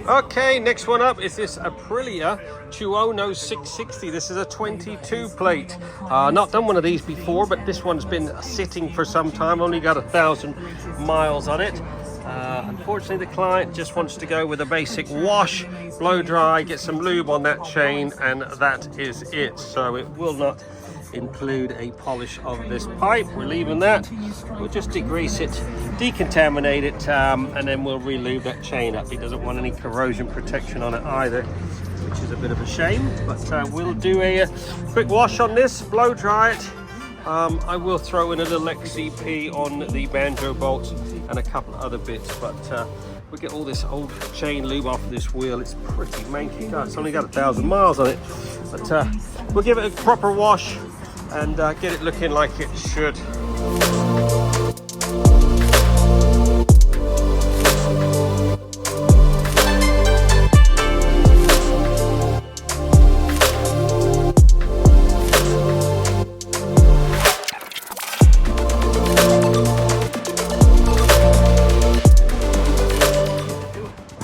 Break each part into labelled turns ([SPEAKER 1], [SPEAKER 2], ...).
[SPEAKER 1] Okay, next one up is this Aprillia Tuono 660. This is a 22 plate. Not done one of these before, but this one's been sitting for some time. Only got 1,000 miles on it. Unfortunately, the client just wants to go with a basic wash, blow dry, get some lube on that chain, and that is it. So it will not include a polish of this pipe. We're leaving that. We'll just degrease it, decontaminate it, and then we'll re-lube that chain up. He doesn't want any corrosion protection on it either, which is a bit of a shame, but we'll do a quick wash on this, blow dry it. I will throw in a little XCP on the banjo bolts and a couple of other bits, but we'll get all this old chain lube off of this wheel. It's pretty manky. It's only got 1,000 miles on it, but we'll give it a proper wash and get it looking like it should.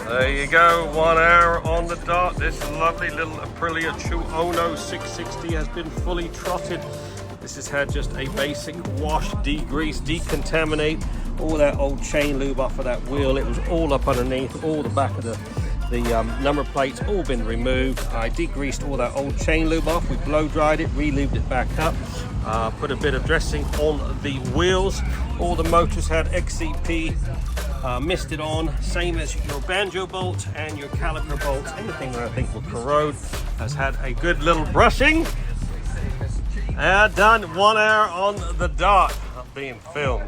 [SPEAKER 1] There you go, 1 hour on the dot. This lovely little Aprillia Tuono 660 has been fully trotted. This has had just a basic wash, degrease, decontaminate all that old chain lube off of that wheel. It was all up underneath, all the back of the number plates all been removed. I degreased all that old chain lube off. We blow dried it, re-lubed it back up, put a bit of dressing on the wheels. All the motors had XCP misted on, same as your banjo bolt and your caliper bolts. Anything that I think will corrode has had a good little brushing. Done, 1 hour on the dot of being filmed.